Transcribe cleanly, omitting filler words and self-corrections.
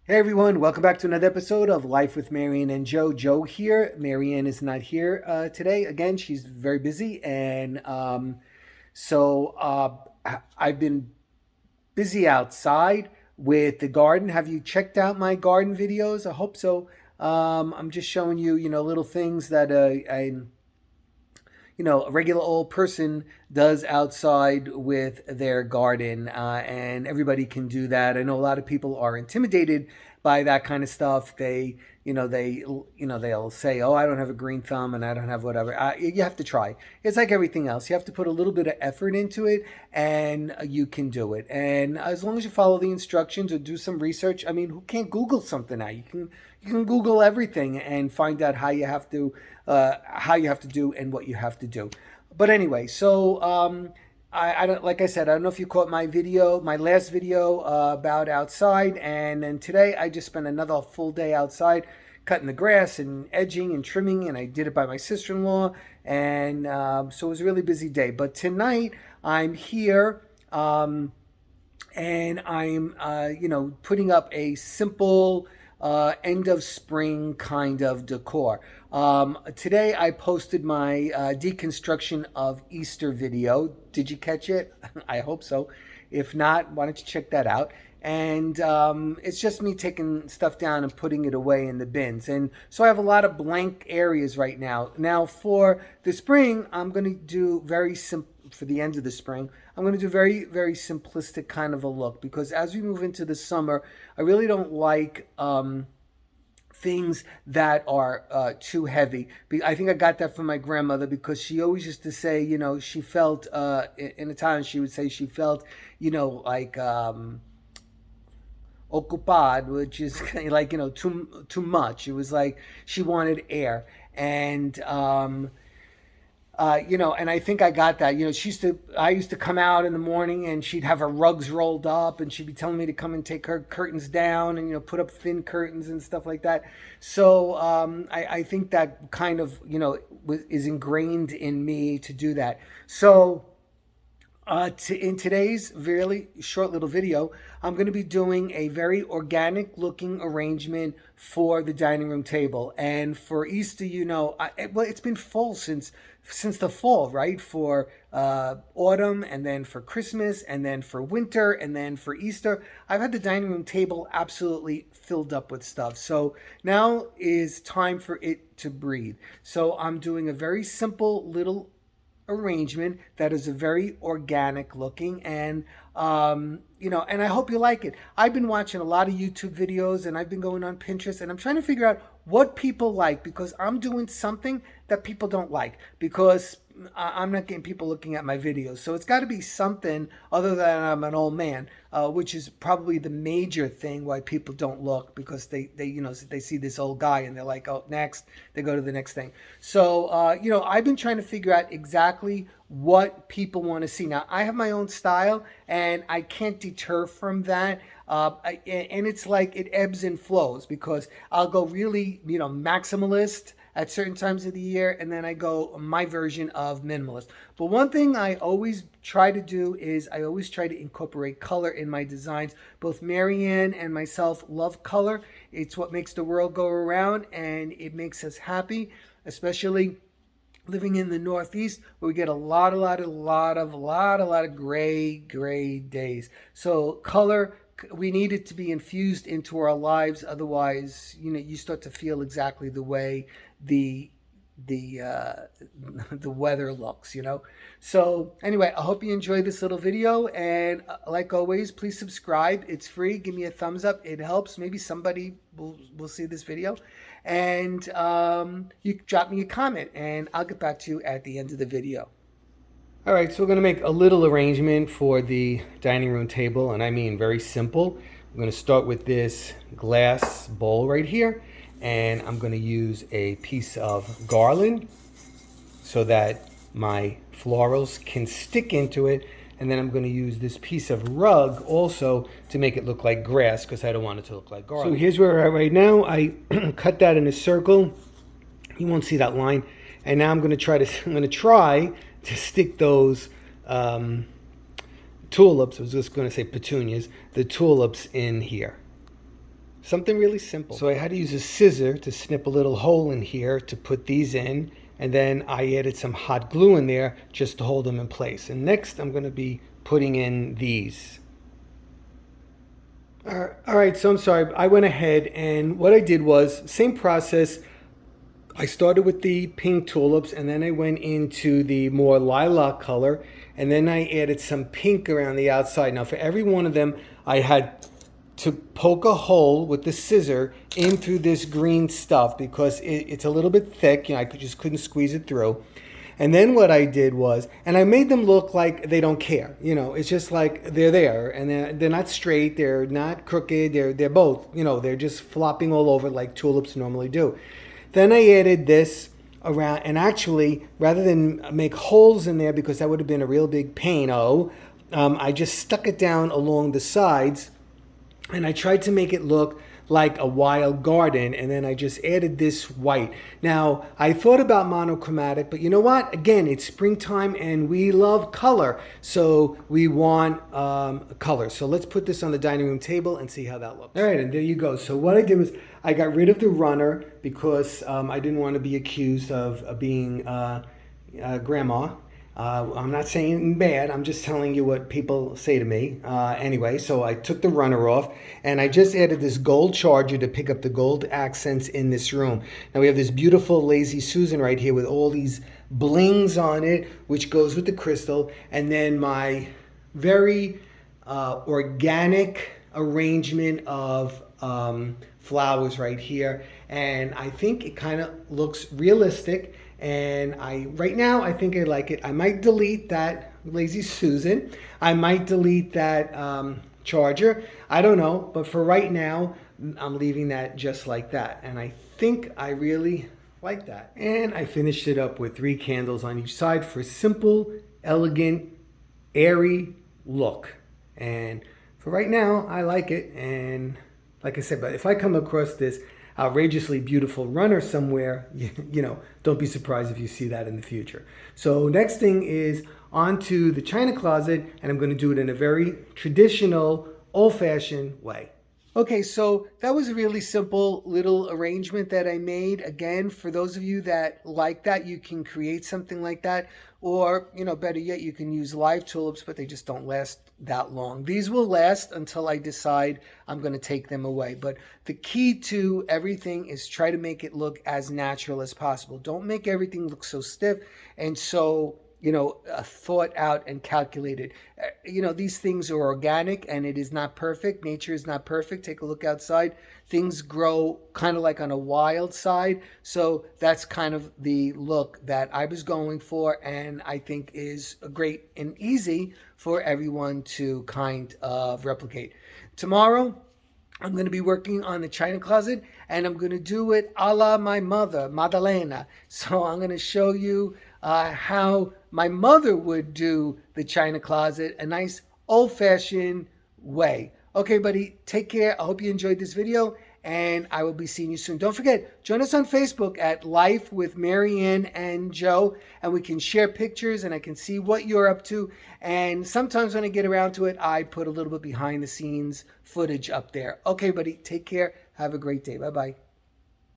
Hey everyone, welcome back to another episode of Life with MaryAnn and Joe. Joe here. MaryAnn is not here today. Again, she's very busy, and I've been busy outside with the garden. Have you checked out my garden videos? I hope so. I'm just showing you, little things that a regular old person does outside with their garden, and everybody can do that. I know a lot of people are intimidated by that kind of stuff. They'll say, "Oh, I don't have a green thumb, and I don't have whatever." You have to try. It's like everything else. You have to put a little bit of effort into it, and you can do it. And as long as you follow the instructions or do some research, I mean, who can't Google something now? You can Google everything and find out how you have to do and what you have to do. But anyway, so I don't, like I said, I don't know if you caught my last video about outside, and then today I just spent another full day outside cutting the grass and edging and trimming, and I did it by my sister-in-law, and so it was a really busy day. But tonight I'm here. And I'm, putting up a simple end of spring kind of decor. Today I posted my deconstruction of Easter video. Did you catch it? I hope so. If not, why don't you check that out? And it's just me taking stuff down and putting it away in the bins. And so I have a lot of blank areas right now. Now for the spring, I'm going to do very simple. For the end of the spring, I'm going to do very, very simplistic kind of a look, because as we move into the summer, I really don't like things that are too heavy. I think I got that from my grandmother, because she always used to say, she felt, in Italian, she would say she felt, like ocupad, which is like, too much. It was like she wanted air. And, and I think I got that. I used to come out in the morning and she'd have her rugs rolled up and she'd be telling me to come and take her curtains down and, put up thin curtains and stuff like that. So I think that kind of, is ingrained in me to do that. So in today's really short little video, I'm going to be doing a very organic looking arrangement for the dining room table. And for Easter, it's been full since the fall, right? For autumn, and then for Christmas, and then for winter, and then for Easter. I've had the dining room table absolutely filled up with stuff. So now is time for it to breathe. So I'm doing a very simple little arrangement that is a very organic looking, and and I hope you like it. I've been watching a lot of YouTube videos, and I've been going on Pinterest, and I'm trying to figure out what people like, because I'm doing something that people don't like, because I'm not getting people looking at my videos. So it's got to be something other than I'm an old man, which is probably the major thing why people don't look, because they see this old guy and they're like, oh, next. They go to the next thing. So I've been trying to figure out exactly what people want to see. Now I have my own style, and I can't deter from that. And it's like it ebbs and flows, because I'll go really maximalist at certain times of the year, and then I go my version of minimalist. But one thing I always try to do is I always try to incorporate color in my designs. Both MaryAnn and myself love color. It's what makes the world go around, and it makes us happy, especially living in the Northeast, where we get a lot of gray days. So color, we need it to be infused into our lives. Otherwise, you start to feel exactly the way the the weather looks. So anyway, I hope you enjoyed this little video, and like always, please subscribe. It's free. Give me a thumbs up. It helps. Maybe somebody will see this video, and you drop me a comment, and I'll get back to you at the end of the video. All right, so we're going to make a little arrangement for the dining room table, and I mean very simple. I'm going to start with this glass bowl right here, and I'm going to use a piece of garland so that my florals can stick into it, and then I'm going to use this piece of rug also to make it look like grass, because I don't want it to look like garland. So here's where we're at right now. I cut that in a circle. You won't see that line. And now I'm going to try to stick those tulips, I was just going to say petunias, the tulips in here. Something really simple. So I had to use a scissor to snip a little hole in here to put these in. And then I added some hot glue in there just to hold them in place. And next I'm going to be putting in these. All right, so I'm sorry. I went ahead and what I did was, same process. I started with the pink tulips and then I went into the more lilac color and then I added some pink around the outside. Now for every one of them, I had to poke a hole with the scissor in through this green stuff because it's a little bit thick. I just couldn't squeeze it through. And then what I did was, and I made them look like they don't care. It's just like they're there, and they're not straight, they're not crooked, they're both, they're just flopping all over like tulips normally do. Then I added this around, and actually, rather than make holes in there, because that would have been a real big pain, I just stuck it down along the sides, and I tried to make it look like a wild garden, and then I just added this white. Now, I thought about monochromatic, but you know what? Again, it's springtime and we love color, so we want color. So let's put this on the dining room table and see how that looks. All right, and there you go. So what I did was I got rid of the runner because I didn't want to be accused of being grandma. I'm not saying bad, I'm just telling you what people say to me. Anyway, so I took the runner off and I just added this gold charger to pick up the gold accents in this room. Now we have this beautiful Lazy Susan right here with all these blings on it, which goes with the crystal. And then my very organic arrangement of flowers right here. And I think it kind of looks realistic. And right now, I think I like it. I might delete that Lazy Susan. I might delete that charger. I don't know. But for right now, I'm leaving that just like that. And I think I really like that. And I finished it up with 3 candles on each side for a simple, elegant, airy look. And for right now, I like it. And like I said, but if I come across this outrageously beautiful runner somewhere, don't be surprised if you see that in the future. So next thing is onto the china closet, and I'm going to do it in a very traditional, old-fashioned way. Okay, so that was a really simple little arrangement that I made. Again, for those of you that like that, you can create something like that. Or, better yet, you can use live tulips, but they just don't last that long. These will last until I decide I'm going to take them away. But the key to everything is try to make it look as natural as possible. Don't make everything look so stiff and so thought out and calculated. These things are organic and it is not perfect. Nature is not perfect. Take a look outside. Things grow kind of like on a wild side. So that's kind of the look that I was going for, and I think is great and easy for everyone to kind of replicate. Tomorrow, I'm going to be working on the china closet, and I'm going to do it a la my mother, Madalena. So I'm going to show you how my mother would do the china closet, a nice old-fashioned way. Okay, buddy, take care. I hope you enjoyed this video, and I will be seeing you soon. Don't forget, join us on Facebook at Life with MaryAnn and Joe, and we can share pictures, and I can see what you're up to. And sometimes when I get around to it, I put a little bit behind-the-scenes footage up there. Okay, buddy, take care. Have a great day. Bye-bye.